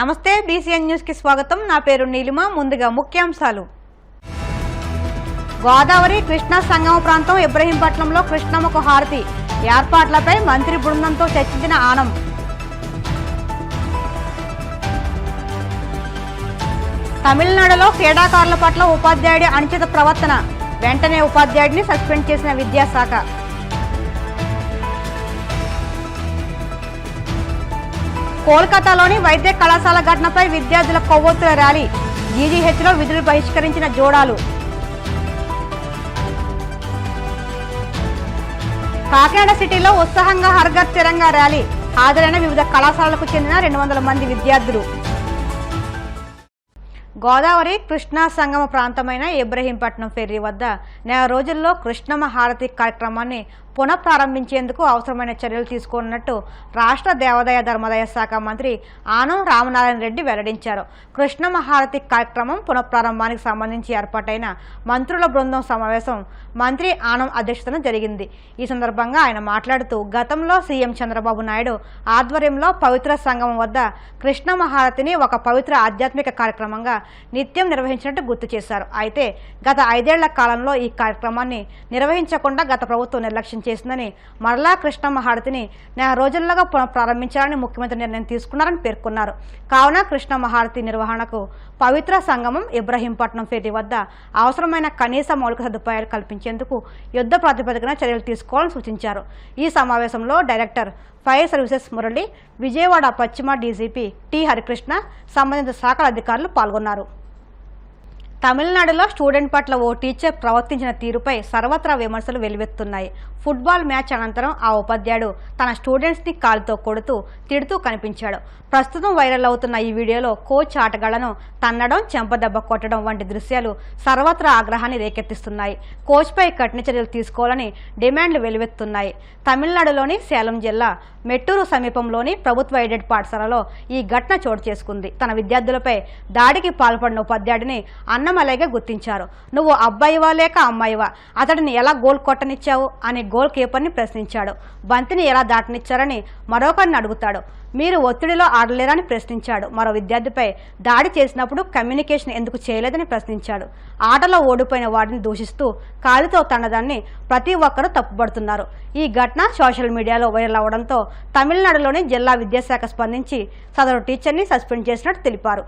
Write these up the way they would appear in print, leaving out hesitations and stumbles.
నమస్తే BCN news కి స్వాగతం। నా పేరు నీలిమ। ముందుగా ముఖ్యాంశాలు। గోదావరి కృష్ణా సంగమ ప్రాంతం ఇబ్రహీంపట్నంలో కృష్ణమ్మకు హారతి ఏర్పాట్లపై మంత్రి బృందంతో చర్చించిన ఆనం। తమిళనాడులో క్రీడాకారుల పట్ల ఉపాధ్యాయుడి అనుచిత ప్రవర్తన, వెంటనే ఉపాధ్యాయుడిని సస్పెండ్ చేసిన విద్యాశాఖ। కోల్కతాలోని వైద్య కళాశాల ఘటనపై విద్యార్థుల కొవ్వొత్తుల ర్యాలీ, జీజీహెచ్లో విధులు బహిష్కరించిన జోడాలు। కాకినాడ సిటీలో ఉత్సాహంగా హర్ ఘర్ తిరంగా ర్యాలీ, హాజరైన వివిధ కళాశాలలకు చెందిన 200 మంది విద్యార్థులు। గోదావరి కృష్ణా సంగమ ప్రాంతమైన ఇబ్రహీంపట్నం ఫెర్రీ వద్ద నెల రోజుల్లో కృష్ణమ్మ హారతి కార్యక్రమాన్ని పునఃప్రారంభించేందుకు అవసరమైన చర్యలు తీసుకున్నట్టు రాష్ట్ర దేవాదాయ ధర్మాదాయ శాఖ మంత్రి ఆనం రామనారాయణ రెడ్డి వెల్లడించారు। కృష్ణమ్మ హారతి కార్యక్రమం పునఃప్రారంభానికి సంబంధించి ఏర్పాటైన మంత్రుల బృందం సమావేశం మంత్రి ఆనం అధ్యక్షతన జరిగింది। ఈ సందర్భంగా ఆయన మాట్లాడుతూ గతంలో సీఎం చంద్రబాబు నాయుడు ఆధ్వర్యంలో పవిత్ర సంగమం వద్ద కృష్ణమ్మ హారతిని ఒక పవిత్ర ఆధ్యాత్మిక కార్యక్రమంగా నిత్యం నిర్వహించినట్టు గుర్తు చేశారు। అయితే గత 5 ఏళ్ల కాలంలో ఈ కార్యక్రమాన్ని నిర్వహించకుండా గత ప్రభుత్వం నిర్లక్ష్యం చేసిందని, మరలా కృష్ణమ్మ హారతిని నెల రోజుల్లోగా పునఃప్రారంభించాలని ముఖ్యమంత్రి నిర్ణయం తీసుకున్నారని పేర్కొన్నారు। కావున కృష్ణమ్మ హారతి నిర్వహణకు పవిత్ర సంగమం ఇబ్రహీంపట్నం ఫెర్రీ వద్ద అవసరమైన కనీస మౌలిక సదుపాయాలు కల్పించేందుకు యుద్ధ ప్రాతిపదికన చర్యలు తీసుకోవాలని సూచించారు। ఈ సమావేశంలో director fire services Murali, Vijayawada పశ్చిమ డీజీపీ టి హరికృష్ణ, సంబంధిత శాఖల అధికారులు పాల్గొన్నారు। తమిళనాడులో స్టూడెంట్ పట్ల ఓ టీచర్ ప్రవర్తించిన తీరుపై సర్వత్రా విమర్శలు వెల్లువెత్తున్నాయి। ఫుట్బాల్ మ్యాచ్ అనంతరం ఆ ఉపాధ్యాయుడు తన స్టూడెంట్స్ని కాలుతో కొడుతూ తిడుతూ కనిపించాడు। ప్రస్తుతం వైరల్ అవుతున్న ఈ వీడియోలో కోచ్ ఆటగాళ్లను తన్నడం, చెంపదెబ్బ కొట్టడం వంటి దృశ్యాలు సర్వత్రా ఆగ్రహాన్ని రేకెత్తిస్తున్నాయి। కోచ్పై కఠిన చర్యలు తీసుకోవాలని డిమాండ్లు వెల్లువెత్తున్నాయి। తమిళనాడులోని సేలం జిల్లా మెట్టూరు సమీపంలోని ప్రభుత్వ ఎయిడెడ్ పాఠశాలలో ఈ ఘటన చోటు చేసుకుంది। తన విద్యార్థులపై దాడికి పాల్పడిన ఉపాధ్యాయుడిని అన్నమలైగా గుర్తించారు। నువ్వు అబ్బాయివా లేక అమ్మాయివా, అతడిని ఎలా గోల్ కొట్టనిచ్చావు అని గోల్ కీపర్ని ప్రశ్నించాడు। బంతిని ఎలా దాటనిచ్చారని మరొకరిని అడుగుతాడు। మీరు ఒత్తిడిలో ఆడలేరని ప్రశ్నించాడు। మరో విద్యార్థిపై దాడి చేసినప్పుడు కమ్యూనికేషన్ ఎందుకు చేయలేదని ప్రశ్నించాడు। ఆటలో ఓడిపోయిన వాడిని దూషిస్తూ కాలితో తన్నదాన్ని ప్రతి ఒక్కరూ తప్పుపడుతున్నారు। ఈ ఘటన సోషల్ మీడియాలో వైరల్ అవడంతో తమిళనాడులోని జిల్లా విద్యాశాఖ స్పందించి సదరు టీచర్ని సస్పెండ్ చేసినట్టు తెలిపారు।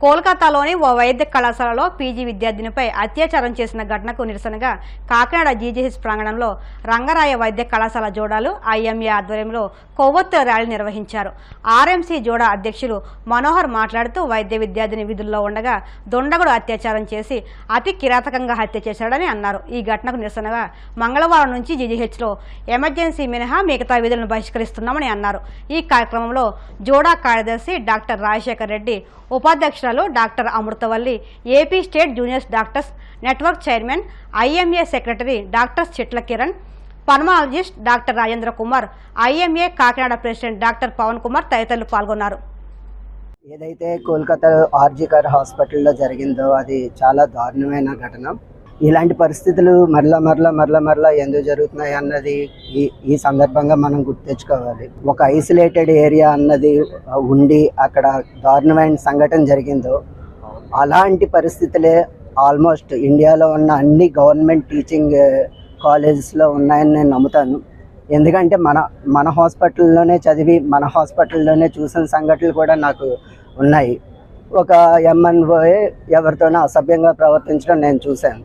కోల్కతాలోని ఓ వైద్య కళాశాలలో పీజీ విద్యార్థినిపై అత్యాచారం చేసిన ఘటనకు నిరసనగా కాకినాడ జీజీహెచ్ ప్రాంగణంలో రంగరాయ వైద్య కళాశాల జోడాలు ఐఎంఏ ఆధ్వర్యంలో కొవ్వొత్తుల ర్యాలీ నిర్వహించారు। ఆర్ఎంసీ జోడా అధ్యక్షులు మనోహర్ మాట్లాడుతూ వైద్య విద్యార్థిని విధుల్లో ఉండగా దుండగుడు అత్యాచారం చేసి అతి కిరాతకంగా హత్య చేశాడని అన్నారు। ఈ ఘటనకు నిరసనగా మంగళవారం నుంచి జీజీహెచ్లో ఎమర్జెన్సీ మినహా మిగతా విధులను బహిష్కరిస్తున్నామని అన్నారు। ఈ కార్యక్రమంలో జోడా కార్యదర్శి డాక్టర్ రాజశేఖర్ రెడ్డి, ఉపాధ్యక్షురాలు doctor Amruthavalli, AP state juniors doctors network chairman, IMA secretary doctor Chitla Kiran, pulmonologist doctor Rajendra Kumar, IMA Kakinada president doctor Pavan Kumar తదితరులు పాల్గొన్నారు। ఏదైతే కోల్కతా ఆర్జికర్ హాస్పిటల్లో జరిగిందో అది చాలా దారుణమైన ఘటన। ఇలాంటి పరిస్థితులు మరలా ఎందుకు జరుగుతున్నాయి అన్నది ఈ సందర్భంగా మనం గుర్తు తెచ్చుకోవాలి। ఒక ఐసోలేటెడ్ ఏరియా అన్నది ఉండి అక్కడ దారుణమైన సంఘటన జరిగిందో అలాంటి పరిస్థితులే ఆల్మోస్ట్ ఇండియాలో ఉన్న అన్ని గవర్నమెంట్ టీచింగ్ కాలేజెస్లో ఉన్నాయని నేను నమ్ముతాను। ఎందుకంటే మన హాస్పిటల్లోనే చదివి మన హాస్పిటల్లోనే చూసిన సంఘటనలు కూడా నాకు ఉన్నాయి। ఒక ఎంఎన్ఓ ఎవరితోనో అసభ్యంగా ప్రవర్తించడం నేను చూశాను।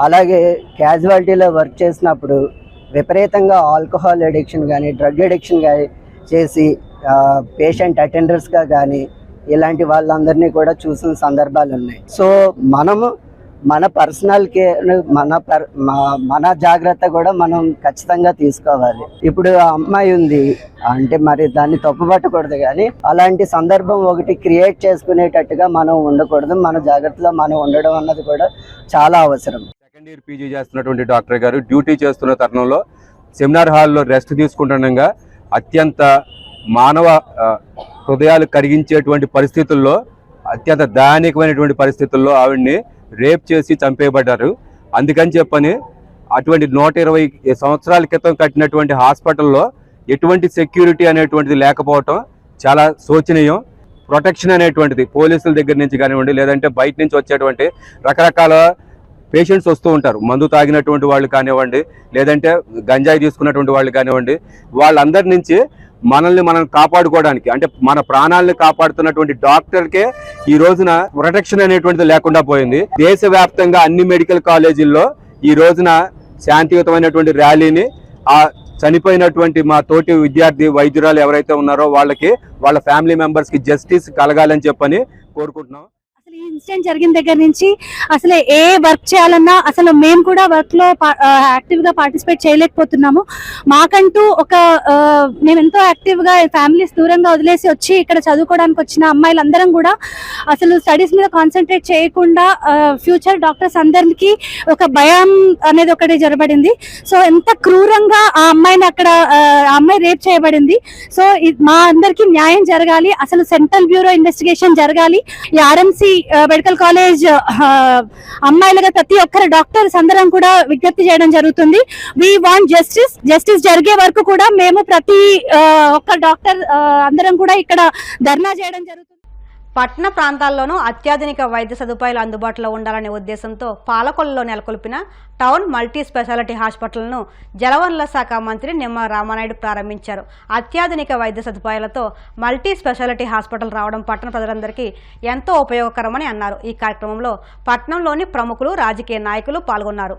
అలాగే క్యాజువాలిటీలో వర్క్ చేసినప్పుడు విపరీతంగా ఆల్కహాల్ అడిక్షన్ కానీ డ్రగ్ అడిక్షన్ కానీ చేసి పేషెంట్ అటెండర్స్గా కానీ ఇలాంటి వాళ్ళందరినీ కూడా చూసిన సందర్భాలు ఉన్నాయి। సో మనము మన పర్సనల్ కేర్ మన జాగ్రత్త కూడా మనం ఖచ్చితంగా తీసుకోవాలి। ఇప్పుడు ఆ అమ్మాయి ఉంది అంటే మరి దాన్ని తప్పుపట్టకూడదు, కానీ అలాంటి సందర్భం ఒకటి క్రియేట్ చేసుకునేటట్టుగా మనం ఉండకూడదు। మన జాగ్రత్తలో మనం ఉండడం అన్నది కూడా చాలా అవసరం। సెకండ్ ఇయర్ పీజీ చేస్తున్నటువంటి డాక్టర్ గారు డ్యూటీ చేస్తున్న తరుణంలో సెమినార్ హాల్లో రెస్ట్ తీసుకుంటుండగా అత్యంత మానవ హృదయాలు కరిగించేటువంటి పరిస్థితుల్లో, అత్యంత దయనీయమైనటువంటి పరిస్థితుల్లో ఆవిడ్ని రేప్ చేసి చంపేయబడ్డారు। అందుకని చెప్పని అటువంటి 120 సంవత్సరాల క్రితం కట్టినటువంటి హాస్పిటల్లో ఎటువంటి సెక్యూరిటీ అనేటువంటిది లేకపోవటం చాలా శోచనీయం। ప్రొటెక్షన్ అనేటువంటిది పోలీసుల దగ్గర నుంచి కానివ్వండి, లేదంటే బయట నుంచి వచ్చేటువంటి రకరకాల పేషెంట్స్ వస్తూ ఉంటారు. మందు తాగినటువంటి వాళ్ళు కానివ్వండి, లేదంటే గంజాయి తీసుకున్నటువంటి వాళ్ళు కానివ్వండి, వాళ్ళందరి నుంచి మనల్ని మనం కాపాడుకోవడానికి, అంటే మన ప్రాణాలను కాపాడుతున్నటువంటి డాక్టర్కే ఈ రోజున ప్రొటెక్షన్ అనేటువంటిది లేకుండా పోయింది. దేశవ్యాప్తంగా అన్ని మెడికల్ కాలేజీల్లో ఈ రోజున శాంతియుతమైనటువంటి ర్యాలీని ఆ చనిపోయినటువంటి మా తోటి విద్యార్థి వైద్యురాలు ఎవరైతే ఉన్నారో వాళ్ళకి, వాళ్ళ ఫ్యామిలీ మెంబర్స్కి జస్టిస్ కలగాలని చెప్పని కోరుకుంటున్నాం. అసలు ఈ ఇన్సిడెంట్ జరిగిన దగ్గర నుంచి అసలు ఏ వర్క్ చేయాలన్నా అసలు మేము కూడా వర్క్ లో యాక్టివ్ గా పార్టిసిపేట్ చేయలేకపోతున్నాము. మాకంటూ ఒక మేము ఎంతో యాక్టివ్ గా ఫ్యామిలీస్ దూరంగా వదిలేసి వచ్చి ఇక్కడ చదువుకోవడానికి వచ్చిన అమ్మాయిలందరం కూడా అసలు స్టడీస్ మీద కాన్సన్ట్రేట్ చేయకుండా ఫ్యూచర్ డాక్టర్స్ అందరికి ఒక భయం అనేది ఒకటి జరబడింది. సో ఎంత క్రూరంగా ఆ అమ్మాయిని అక్కడ ఆ అమ్మాయి రేప్ చేయబడింది. సో మా అందరికి న్యాయం జరగాలి. అసలు సెంట్రల్ బ్యూరో ఇన్వెస్టిగేషన్ జరగాలి. ఈ ఆర్ఎంసీ మెడికల్ కాలేజ్ అమ్మాయిలుగా ప్రతి ఒక్కరు డాక్టర్స్ అందరం కూడా విజ్ఞప్తి చేయడం జరుగుతుంది. వి వాంట్ జస్టిస్ జరిగే వరకు కూడా మేము ప్రతి ఒక్క డాక్టర్ అందరం కూడా ఇక్కడ ధర్నా చేయడం జరుగుతుంది. పట్టణ ప్రాంతాల్లోనూ అత్యాధునిక వైద్య సదుపాయాలు అందుబాటులో ఉండాలనే ఉద్దేశంతో పాలకొల్లులో నెలకొల్పిన టౌన్ మల్టీ స్పెషాలిటీ హాస్పిటల్ను జలవనరుల శాఖ మంత్రి నిమ్మల రామానాయుడు ప్రారంభించారు. అత్యాధునిక వైద్య సదుపాయాలతో మల్టీ స్పెషాలిటీ హాస్పిటల్ రావడం పట్టణ ప్రజలందరికీ ఎంతో ఉపయోగకరమని అన్నారు. ఈ కార్యక్రమంలో పట్టణంలోని ప్రముఖులు, రాజకీయ నాయకులు పాల్గొన్నారు.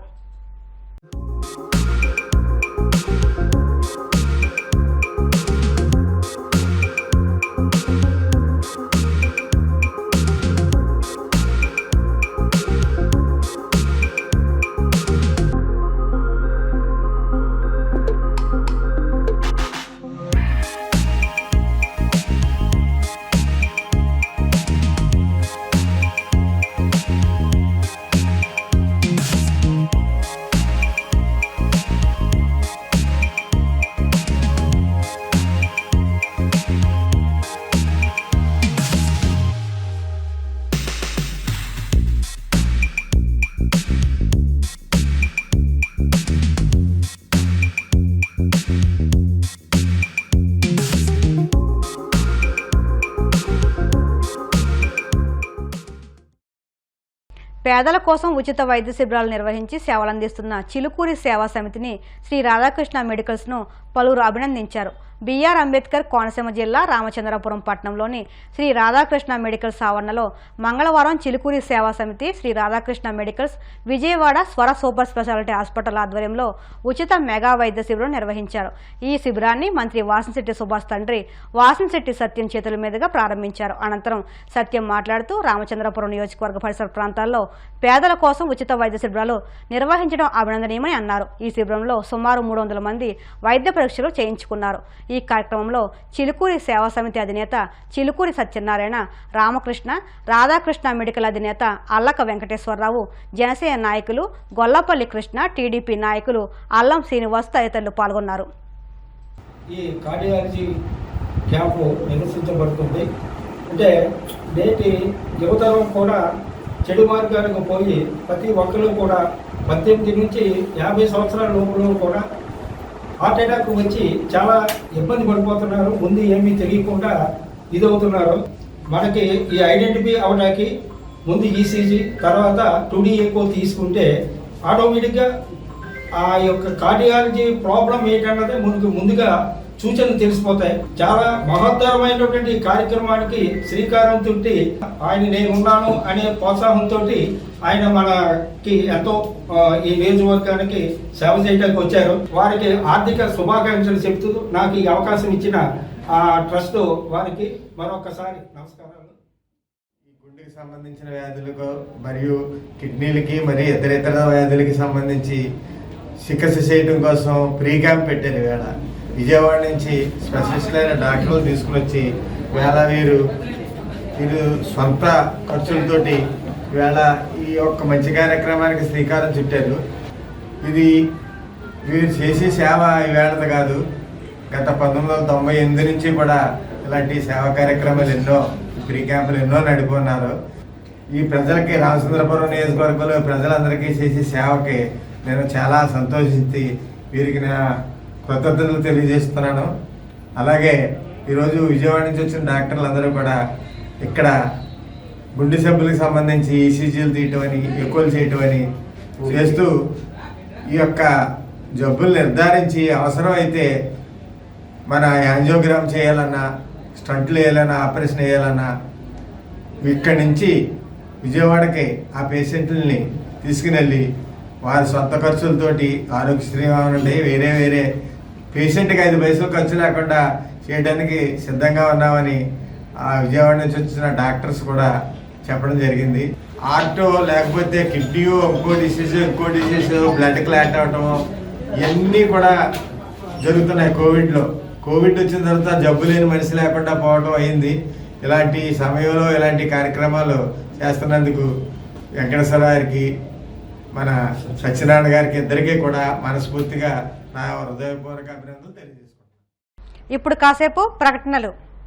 పేదల కోసం ఉచిత వైద్య శిబిరాలు నిర్వహించి సేవలందిస్తున్న చిలుకూరి సేవా సమితిని శ్రీ రాధాకృష్ణ మెడికల్స్ను పలువురు అభినందించారు. బిఆర్ అంబేద్కర్ కోనసీమ జిల్లా రామచంద్రపురం పట్టణంలోని శ్రీ రాధాకృష్ణ మెడికల్స్ ఆవరణలో మంగళవారం చిలుకూరి సేవా సమితి శ్రీ రాధాకృష్ణ మెడికల్స్ విజయవాడ స్వర సూపర్ స్పెషాలిటీ హాస్పిటల్ ఆధ్వర్యంలో ఉచిత మెగా వైద్య శిబిరం నిర్వహించారు. ఈ శిబిరాన్ని మంత్రి వాసంశెట్టి సుభాష్ తండ్రి వాసంశెట్టి సత్యం చేతుల మీదుగా ప్రారంభించారు. అనంతరం సత్యం మాట్లాడుతూ రామచంద్రపురం నియోజకవర్గ పరిసర ప్రాంతాల్లో పేదల కోసం ఉచిత వైద్య శిబిరాలు నిర్వహించడం అభినందనీయమని అన్నారు. ఈ శిబిరంలో సుమారు 300 మంది వైద్య పరీక్షలు చేయించుకున్నారు. ఈ కార్యక్రమంలో చిలుకూరి సేవా సమితి అధినేత చిలుకూరి సత్యనారాయణ, రామకృష్ణ, రాధాకృష్ణ మెడికల్ అధినేత అల్లక వెంకటేశ్వరరావు, జనసేన నాయకులు గొల్లపల్లి కృష్ణ, టీడీపీ నాయకులు అల్లం శ్రీనివాస్ తదితరులు పాల్గొన్నారు. ఈ కార్డియాలజీ క్యాంపు నిర్వహించబడుతుంది. అంటే నేటి యువతరం కూడా చెడు మార్గాలకు పోయి ప్రతి ఒక్కరు కూడా 18 నుంచి 50 సంవత్సరాల లోపల కూడా హార్ట్ అటాక్ వచ్చి చాలా ఇబ్బంది పడిపోతున్నారు. ముందు ఏమీ తెలియకుండా ఇదవుతున్నారు. మనకి ఈ ఐడెంటిఫై అవడానికి ముందు ఈసీజీ, తర్వాత 2D ఎకో తీసుకుంటే ఆటోమేటిక్గా ఆ యొక్క కార్డియాలజీ ప్రాబ్లం ఏంటన్నది మనకు ముందుగా సూచనలు తెలిసిపోతాయి. చాలా మహత్తరమైనటువంటి కార్యక్రమానికి శ్రీకారం చుట్టి ఆయన నేనున్నాను అనే ప్రోత్సాహంతో ఆయన మనకి ఎంతో ఈ నియోజకవర్గానికి సేవ చేయడానికి వచ్చారు. వారికి ఆర్థిక శుభాకాంక్షలు చెప్తూ నాకు ఈ అవకాశం ఇచ్చిన ఆ ట్రస్ట్ వారికి మరొకసారి నమస్కారాలు. ఈ గుండెకి సంబంధించిన వ్యాధులకు మరియు కిడ్నీలకి మరియు ఇతర వ్యాధులకి సంబంధించి చికిత్స చేయడం కోసం ఫ్రీ క్యాంప్ పెట్టారు. వేళ విజయవాడ నుంచి స్పెషలిస్టులైన డాక్టర్లు తీసుకుని వచ్చి వేళ వీరు సొంత ఖర్చులతోటి వేళ ఈ యొక్క మంచి కార్యక్రమానికి శ్రీకారం చుట్టారు. ఇది వీరు చేసే సేవ ఈవేళది కాదు. గత 1998 నుంచి కూడా ఇలాంటి సేవా కార్యక్రమాలు ఎన్నో, ఫ్రీ క్యాంపులు ఎన్నో నడుపుకున్నారు. ఈ ప్రజలకి రామచంద్రపురం నియోజకవర్గంలో ప్రజలందరికీ చేసే సేవకి నేను చాలా సంతోషించి వీరికి నా కృతజ్ఞతలు తెలియజేస్తున్నాను. అలాగే ఈరోజు విజయవాడ నుంచి వచ్చిన డాక్టర్లు అందరూ కూడా ఇక్కడ గుండె సభ్యులకు సంబంధించి ఈసీజీలు తీయటం అని ఎక్కువలు చేయటం అని చేస్తూ ఈ యొక్క జబ్బులు నిర్ధారించి అవసరమైతే మన యాంజియోగ్రామ్ చేయాలన్నా, స్టంట్లు వేయాలన్నా, ఆపరేషన్ వేయాలన్నా ఇక్కడి నుంచి విజయవాడకి ఆ పేషెంట్లని తీసుకుని వెళ్ళి వారి సొంత ఖర్చులతోటి ఆరోగ్యశ్రీ నుండి వేరే పేషెంట్కి 5 పైసలు ఖర్చు లేకుండా చేయడానికి సిద్ధంగా ఉన్నామని ఆ విజయవాడ నుంచి వచ్చిన డాక్టర్స్ కూడా చెప్పడం జరిగింది. ఆర్టో లేకపోతే కిడ్నీ ఇంకో డిసీజ్ బ్లడ్ క్లాట్ అవటం ఇవన్నీ కూడా జరుగుతున్నాయి. కోవిడ్ వచ్చిన తర్వాత జబ్బు లేని మనిషి లేకుండా పోవడం అయింది. ఇలాంటి సమయంలో ఇలాంటి కార్యక్రమాలు చేస్తున్నందుకు వెంకటేశ్వర గారికి, మన సత్యనారాయణ గారికి ఇద్దరికీ కూడా మనస్ఫూర్తిగా నా హృదయపూర్వక అభినందనలు తెలియజేసుకుంటాను. ఇప్పుడు కాసేపు ప్రకటనలు.